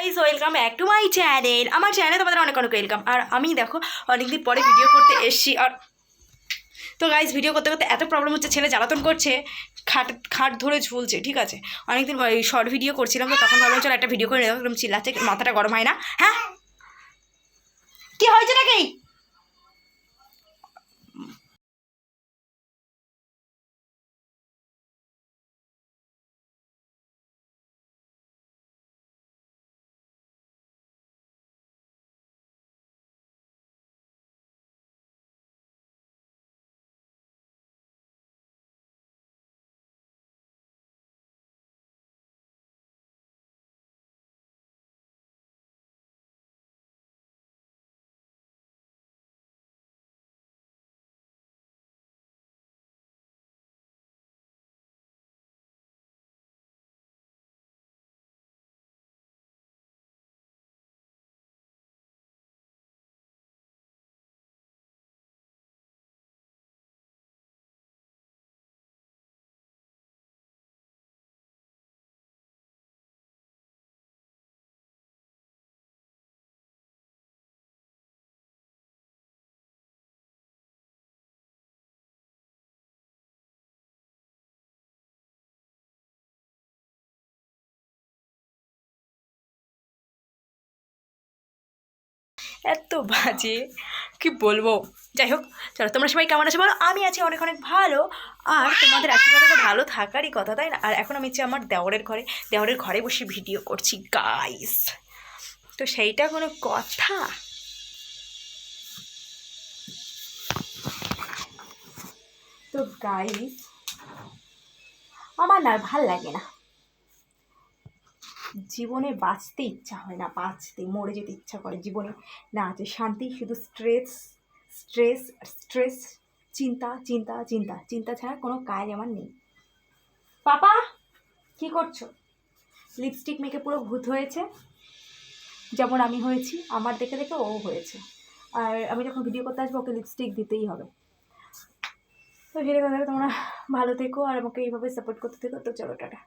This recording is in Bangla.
Guys, welcome back to my channel. আমার চ্যানেলে তোমাদের অনেক অনেক ওয়েলকাম। আর আমি দেখো অনেকদিন পরে ভিডিও করতে এসেছি। আর তো গাইস, ভিডিও করতে করতে এত প্রবলেম হচ্ছে, ছেলে জ্বালাতন করছে, খাট ধরে ঝুলছে। ঠিক আছে, অনেকদিন শর্ট ভিডিও করছিলাম, তো তখন ভাবলাম চলো একটা ভিডিও করে নেবো। একদম চিল্লাচ্ছে, মাথাটা গরম হয় না? হ্যাঁ, কি হয়েছে নাকি? এত বাজে, কি বলবো। যাই হোক, চলো, তোমরা সবাই কেমন আছো বলো? আমি আছি অনেক অনেক ভালো। আর তোমাদের আশীর্বাদে তো ভালো থাকারই কথা, তাই না? আর এখন আমি হচ্ছে আমার দেওরের ঘরে বসে ভিডিও করছি গাইস। তো সেইটা কোনো কথা? তো গাইস, আমার না ভাল লাগে না, জীবনে বাঁচতে ইচ্ছা হয় না, মরে যেতে ইচ্ছা করে। জীবনে না আছে শান্তি, শুধু স্ট্রেস স্ট্রেস স্ট্রেস, চিন্তা চিন্তা চিন্তা চিন্তা ছাড়া কোনো কাজ আমার নেই। পাপা, কি করছো? লিপস্টিক মেখে পুরো ভূত হয়েছে, যেমন আমি হয়েছি। আমার দেখে দেখে ও হয়েছে। আর আমি যখন ভিডিও করতে আসবো ওকে লিপস্টিক দিতেই হবে। তো সেটা কথা, তোমরা ভালো থেকো আর আমাকে এইভাবে সাপোর্ট করতে থেকো। তো চলো, টাটা।